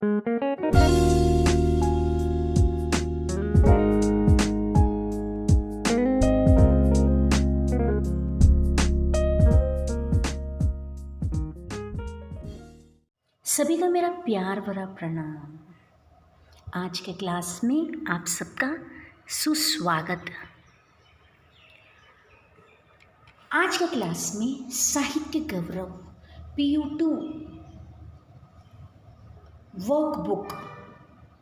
सभी को मेरा प्यार भरा प्रणाम। आज के क्लास में आप सबका सुस्वागत। आज के क्लास में साहित्य गौरव PU2 वर्कबुक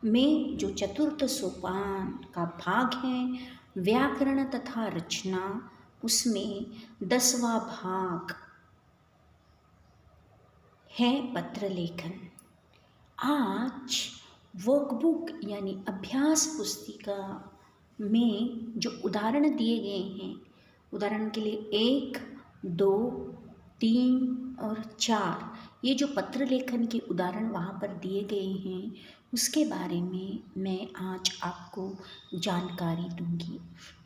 में जो चतुर्थ सोपान का भाग है व्याकरण तथा रचना, उसमें 10वां भाग है पत्र लेखन। आज वर्कबुक यानी अभ्यास पुस्तिका में जो उदाहरण दिए गए हैं, उदाहरण के लिए 1, 2, 3 और 4, ये जो पत्र लेखन के उदाहरण वहाँ पर दिए गए हैं, उसके बारे में मैं आज आपको जानकारी दूंगी।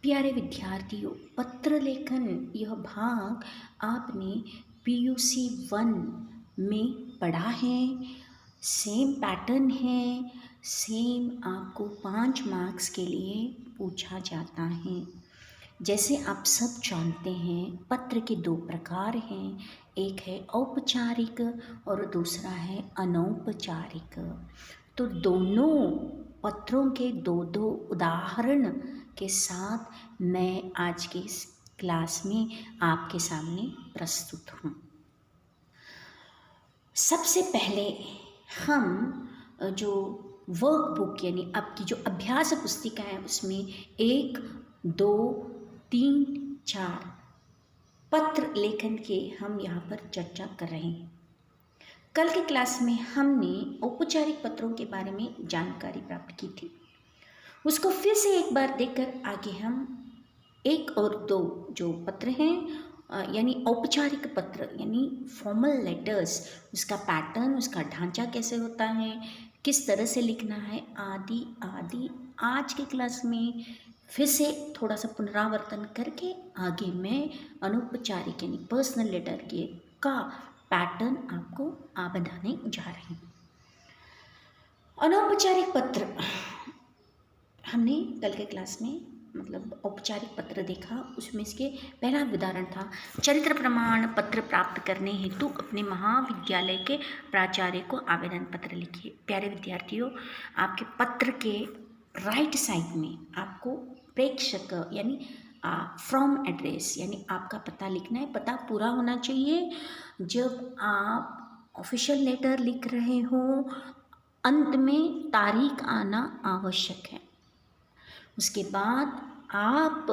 प्यारे विद्यार्थियों, पत्र लेखन यह भाग आपने PUC 1 में पढ़ा है। सेम पैटर्न है, सेम आपको 5 मार्क्स के लिए पूछा जाता है। जैसे आप सब जानते हैं, पत्र के 2 प्रकार हैं, एक है औपचारिक और दूसरा है अनौपचारिक। तो दोनों पत्रों के 2-2 उदाहरण के साथ मैं आज के इस क्लास में आपके सामने प्रस्तुत हूँ। सबसे पहले हम जो वर्कबुक यानी आपकी जो अभ्यास पुस्तिका है, उसमें 1, 2, 3, 4 पत्र लेखन के हम यहाँ पर चर्चा कर रहे हैं। कल के क्लास में हमने औपचारिक पत्रों के बारे में जानकारी प्राप्त की थी। उसको फिर से एक बार देखकर आगे हम 1 और 2 जो पत्र हैं यानी औपचारिक पत्र यानी फॉर्मल लेटर्स, उसका पैटर्न, उसका ढांचा कैसे होता है, किस तरह से लिखना है, आदि आदि आज के क्लास में फिर से थोड़ा सा पुनरावर्तन करके आगे मैं अनौपचारिक यानी पर्सनल लेटर के का पैटर्न आपको बताने जा रही हूँ। अनौपचारिक पत्र हमने कल के क्लास में मतलब औपचारिक पत्र देखा, उसमें इसके पहला उदाहरण था चरित्र प्रमाण पत्र प्राप्त करने हेतु अपने महाविद्यालय के प्राचार्य को आवेदन पत्र लिखिए। प्यारे विद्यार्थियों, आपके पत्र के राइट साइड में आपको प्रेषक यानी फ्रॉम एड्रेस यानी आपका पता लिखना है। पता पूरा होना चाहिए। जब आप ऑफिशियल लेटर लिख रहे हो, अंत में तारीख आना आवश्यक है। उसके बाद आप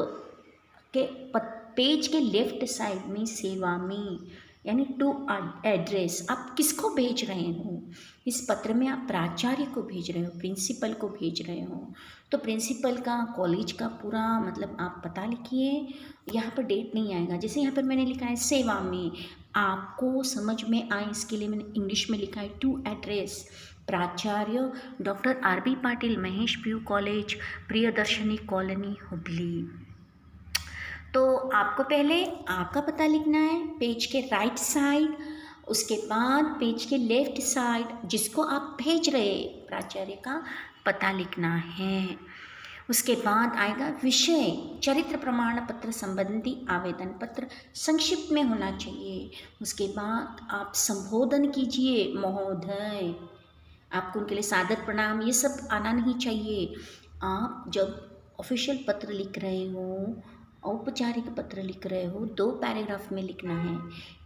के पेज के लेफ्ट साइड में सेवा में यानी टू एड्रेस आप किसको भेज रहे हो। इस पत्र में आप प्राचार्य को भेज रहे हो, प्रिंसिपल को भेज रहे हो, तो प्रिंसिपल का, कॉलेज का पूरा मतलब आप पता लिखिए। यहाँ पर डेट नहीं आएगा। जैसे यहाँ पर मैंने लिखा है सेवा में, आपको समझ में आए इसके लिए मैंने इंग्लिश में लिखा है टू एड्रेस प्राचार्य doctor RB Patil Mahesh PU college, Priyadarshini colony, Hubli. तो आपको पहले आपका पता लिखना है पेज के राइट साइड, उसके बाद पेज के लेफ्ट साइड जिसको आप भेज रहे प्राचार्य का पता लिखना है। उसके बाद आएगा विषय, चरित्र प्रमाण पत्र संबंधी आवेदन पत्र संक्षिप्त में होना चाहिए। उसके बाद आप संबोधन कीजिए, महोदय, आपको उनके लिए सादर प्रणाम, ये सब आना नहीं चाहिए। आप जब ऑफिशियल पत्र लिख रहे हो, औपचारिक पत्र लिख रहे हो, 2 पैराग्राफ में लिखना है।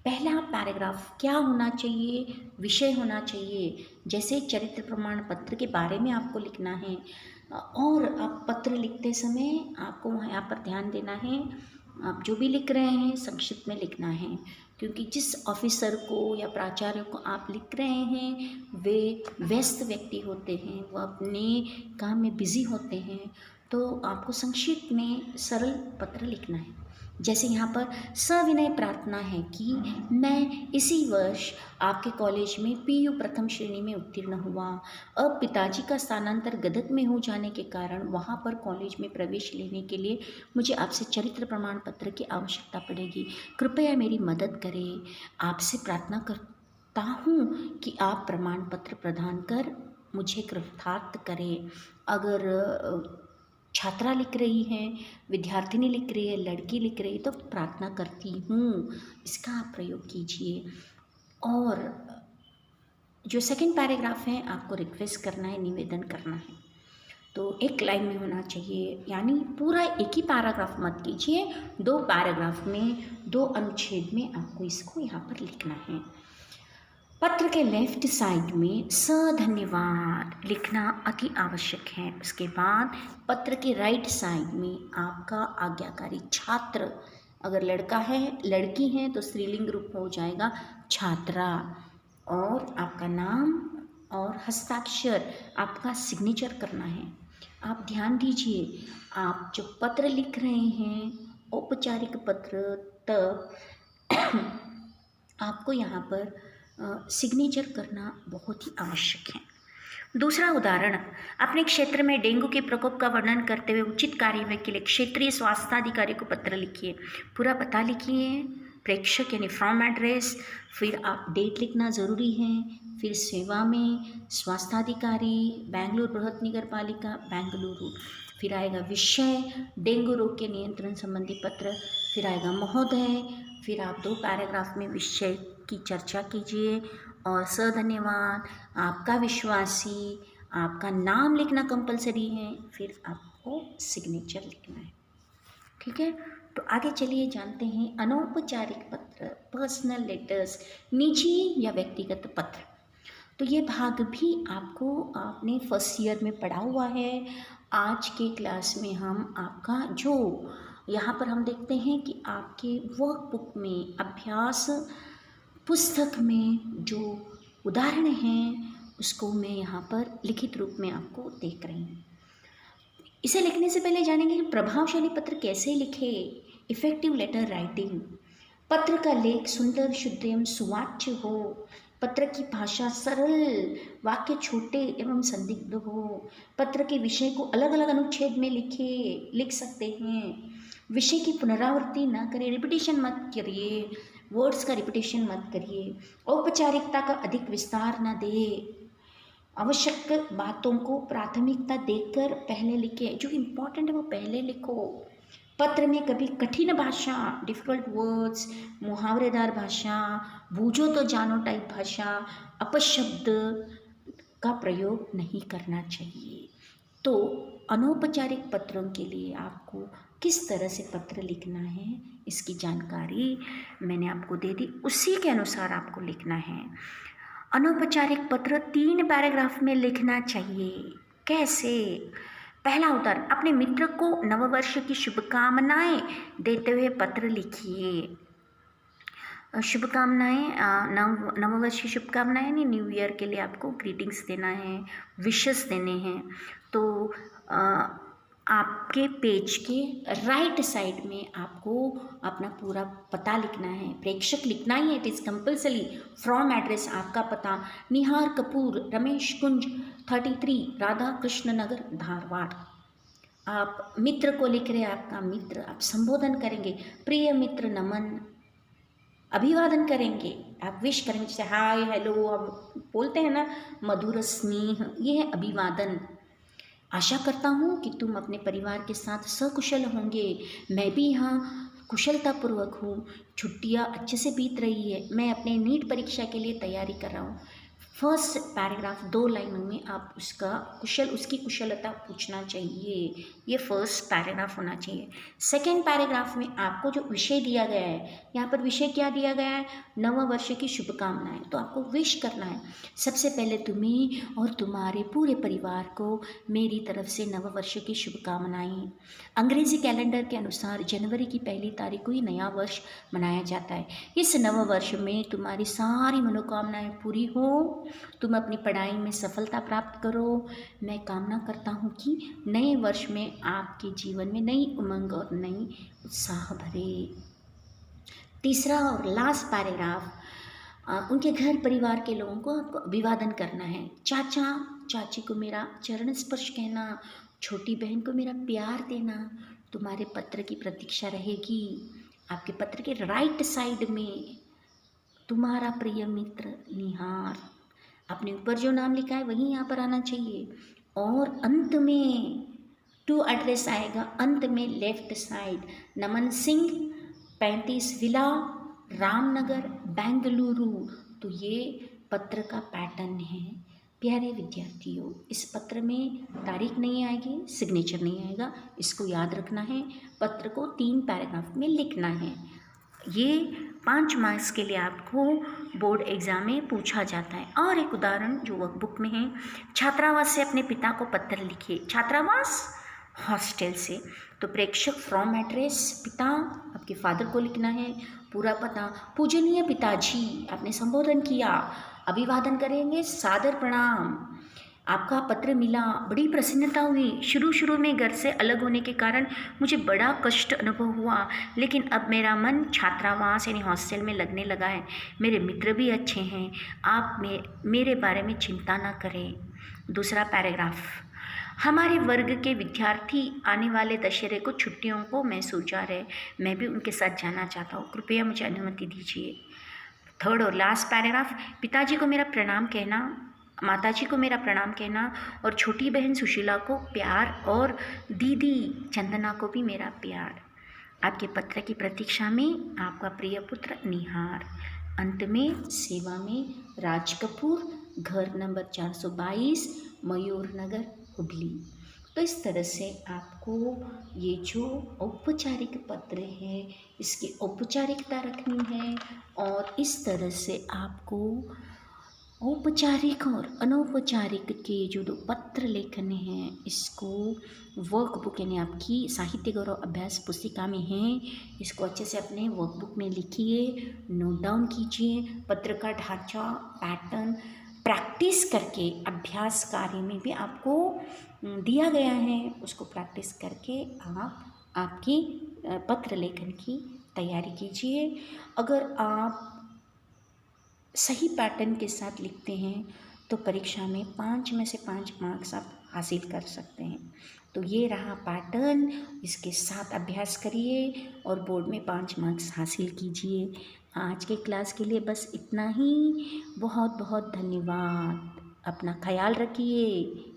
पहला पैराग्राफ क्या होना चाहिए, विषय होना चाहिए। जैसे चरित्र प्रमाण पत्र के बारे में आपको लिखना है। और आप पत्र लिखते समय आपको यहाँ पर ध्यान देना है, आप जो भी लिख रहे हैं संक्षिप्त में लिखना है, क्योंकि जिस ऑफिसर को या प्राचार्य को आप लिख रहे हैं वे व्यस्त व्यक्ति होते हैं, वो अपने काम में बिजी होते हैं, तो आपको संक्षिप्त में सरल पत्र लिखना है। जैसे यहाँ पर सविनय प्रार्थना है कि मैं इसी वर्ष आपके कॉलेज में PU प्रथम श्रेणी में उत्तीर्ण हुआ। अब पिताजी का स्थानांतर गदग में हो जाने के कारण वहाँ पर कॉलेज में प्रवेश लेने के लिए मुझे आपसे चरित्र प्रमाण पत्र की आवश्यकता पड़ेगी। कृपया मेरी मदद करें। आपसे प्रार्थना करता हूँ कि आप प्रमाण पत्र प्रदान कर मुझे कृतार्थ करें। अगर छात्रा लिख रही है, विद्यार्थिनी लिख रही है, लड़की लिख रही है, तो प्रार्थना करती हूँ, इसका आप प्रयोग कीजिए। और जो सेकंड पैराग्राफ है, आपको रिक्वेस्ट करना है, निवेदन करना है, तो एक लाइन में होना चाहिए, यानी पूरा एक ही पैराग्राफ मत कीजिए, 2 पैराग्राफ में, 2 अनुच्छेद में आपको इसको यहाँ पर लिखना है। पत्र के लेफ्ट साइड में धन्यवाद लिखना अति आवश्यक है। उसके बाद पत्र के राइट साइड में आपका आज्ञाकारी छात्र, अगर लड़का है लड़की है तो स्त्रीलिंग रूप हो जाएगा छात्रा, और आपका नाम और हस्ताक्षर, आपका सिग्नेचर करना है। आप ध्यान दीजिए, आप जो पत्र लिख रहे हैं औपचारिक पत्र, तब आपको यहाँ पर सिग्नेचर करना बहुत ही आवश्यक है। दूसरा उदाहरण, अपने क्षेत्र में डेंगू के प्रकोप का वर्णन करते हुए उचित कार्यवाही के लिए क्षेत्रीय स्वास्थ्य अधिकारी को पत्र लिखिए। पूरा पता लिखिए, प्रेषक यानी फ्रॉम एड्रेस, फिर आप डेट लिखना ज़रूरी है, फिर सेवा में स्वास्थ्याधिकारी बेंगलुरु बृहत नगर पालिका बेंगलुरु, फिर आएगा विषय डेंगू रोग के नियंत्रण संबंधी पत्र, फिर आएगा महोदय, फिर आप 2 पैराग्राफ में विषय की चर्चा कीजिए, और धन्यवाद, आपका विश्वासी, आपका नाम लिखना कंपलसरी है, फिर आपको सिग्नेचर लिखना है। ठीक है, तो आगे चलिए जानते हैं अनौपचारिक पत्र, पर्सनल लेटर्स, निजी या व्यक्तिगत पत्र। तो ये भाग भी आपको आपने फर्स्ट ईयर में पढ़ा हुआ है। आज के क्लास में हम आपका जो यहाँ पर हम देखते हैं कि आपके वर्कबुक में, अभ्यास पुस्तक में जो उदाहरण हैं उसको मैं यहाँ पर लिखित रूप में आपको देख रही हूँ। इसे लिखने से पहले जानेंगे कि प्रभावशाली पत्र कैसे लिखे। इफेक्टिव लेटर राइटिंग, पत्र का लेख सुंदर, शुद्ध एवं सुवाच्य हो, पत्र की भाषा सरल, वाक्य छोटे एवं संदिग्ध हो, पत्र के विषय को अलग अलग अनुच्छेद में लिख सकते हैं, विषय की पुनरावृत्ति ना करें, रिपीटेशन मत करिए, वर्ड्स का रिपीटेशन मत करिए, औपचारिकता का अधिक विस्तार ना दे, आवश्यक बातों को प्राथमिकता देकर पहले लिखें, जो इम्पोर्टेंट है वो पहले लिखो। पत्र में कभी कठिन भाषा, डिफ़िकल्ट वर्ड्स, मुहावरेदार भाषा, बूझो तो जानो टाइप भाषा, अपशब्द का प्रयोग नहीं करना चाहिए। तो अनौपचारिक पत्रों के लिए आपको किस तरह से पत्र लिखना है, इसकी जानकारी मैंने आपको दे दी, उसी के अनुसार आपको लिखना है। अनौपचारिक पत्र 3 पैराग्राफ में लिखना चाहिए। कैसे? पहला उदाहरण, अपने मित्र को नववर्ष की शुभकामनाएं देते हुए पत्र लिखिए। शुभकामनाएं, नववर्ष की शुभकामनाएं नहीं, न्यू ईयर के लिए आपको ग्रीटिंग्स देना है, विशेस देने हैं। तो आपके पेज के राइट साइड में आपको अपना पूरा पता लिखना है, प्रेषक लिखना ही है, it is compulsory. From address आपका पता, निहार कपूर, रमेश कुंज 33, राधा कृष्ण नगर, धारवाड़। आप मित्र को लिख रहे हैं, आपका मित्र, आप संबोधन करेंगे, प्रिय मित्र नमन, अभिवादन करेंगे, आप विश करेंगे, जैसे हाय हेलो हम बोलते हैं ना, मधुर स्नेह, ये है अभिवादन। आशा करता हूँ कि तुम अपने परिवार के साथ सकुशल होंगे, मैं भी यहाँ कुशलतापूर्वक हूँ, छुट्टियाँ अच्छे से बीत रही है, मैं अपने नीट परीक्षा के लिए तैयारी कर रहा हूँ। फर्स्ट पैराग्राफ 2 लाइनों में आप उसकी कुशलता पूछना चाहिए, ये फर्स्ट पैराग्राफ होना चाहिए। सेकेंड पैराग्राफ में आपको जो विषय दिया गया है, यहाँ पर विषय क्या दिया गया है, नववर्ष की शुभकामनाएं, तो आपको विश करना है। सबसे पहले तुम्हें और तुम्हारे पूरे परिवार को मेरी तरफ से नववर्ष की शुभकामनाएं। अंग्रेजी कैलेंडर के अनुसार जनवरी की 1 तारीख को ही नया वर्ष मनाया जाता है। इस नववर्ष में तुम्हारी सारी मनोकामनाएं पूरी हो, तुम अपनी पढ़ाई में सफलता प्राप्त करो। मैं कामना करता हूँ कि नए वर्ष में आपके जीवन में नई उमंग और नई उत्साह भरे। तीसरा और लास्ट पैराग्राफ, उनके घर परिवार के लोगों को आपको अभिवादन करना है। चाचा चाची को मेरा चरण स्पर्श कहना, छोटी बहन को मेरा प्यार देना। तुम्हारे पत्र की प्रतीक्षा रहेगी। आपके पत्र के राइट साइड में तुम्हारा प्रिय मित्र निहार, आपने ऊपर जो नाम लिखा है वही यहाँ पर आना चाहिए। और अंत में टू एड्रेस आएगा, अंत में लेफ्ट साइड नमन सिंह 35 विला रामनगर बेंगलुरु। तो ये पत्र का पैटर्न है। प्यारे विद्यार्थियों, इस पत्र में तारीख नहीं आएगी, सिग्नेचर नहीं आएगा, इसको याद रखना है। पत्र को 3 पैराग्राफ में लिखना है। ये 5 मार्क्स के लिए आपको बोर्ड एग्जाम में पूछा जाता है। और एक उदाहरण जो वर्कबुक में है, छात्रावास से अपने पिता को पत्र लिखिए। छात्रावास हॉस्टल से, तो प्रेक्षक फ्रॉम एड्रेस पिता, आपके फादर को लिखना है, पूरा पता। पूजनीय पिताजी, आपने संबोधन किया, अभिवादन करेंगे, सादर प्रणाम, आपका पत्र मिला, बड़ी प्रसन्नता हुई। शुरू में घर से अलग होने के कारण मुझे बड़ा कष्ट अनुभव हुआ, लेकिन अब मेरा मन छात्रावास यानी हॉस्टल में लगने लगा है। मेरे मित्र भी अच्छे हैं, आप मेरे बारे में चिंता ना करें। दूसरा पैराग्राफ, हमारे वर्ग के विद्यार्थी आने वाले दशहरे को छुट्टियों को मैं सोचा रहे, मैं भी उनके साथ जाना चाहता हूँ, कृपया मुझे अनुमति दीजिए। थर्ड और लास्ट पैराग्राफ, पिताजी को मेरा प्रणाम कहना, माताजी को मेरा प्रणाम कहना, और छोटी बहन सुशीला को प्यार, और दीदी चंदना को भी मेरा प्यार। आपके पत्र की प्रतीक्षा में आपका प्रिय पुत्र निहार। अंत में सेवा में राज कपूर, घर नंबर 422, मयूर नगर, हुगली। तो इस तरह से आपको ये जो औपचारिक पत्र है इसकी औपचारिकता रखनी है, और इस तरह से आपको औपचारिक और अनौपचारिक के जो 2 पत्र लेखन हैं इसको वर्कबुक यानी आपकी साहित्य गौरव अभ्यास पुस्तिका में है, इसको अच्छे से अपने वर्कबुक में लिखिए, नोट डाउन कीजिए। पत्र का ढांचा, पैटर्न प्रैक्टिस करके अभ्यास कार्य में भी आपको दिया गया है, उसको प्रैक्टिस करके आप आपकी पत्र लेखन की तैयारी कीजिए। अगर आप सही पैटर्न के साथ लिखते हैं तो परीक्षा में 5 में से 5 मार्क्स आप हासिल कर सकते हैं। तो ये रहा पैटर्न, इसके साथ अभ्यास करिए और बोर्ड में 5 मार्क्स हासिल कीजिए। आज के क्लास के लिए बस इतना ही। बहुत बहुत धन्यवाद। अपना ख्याल रखिए।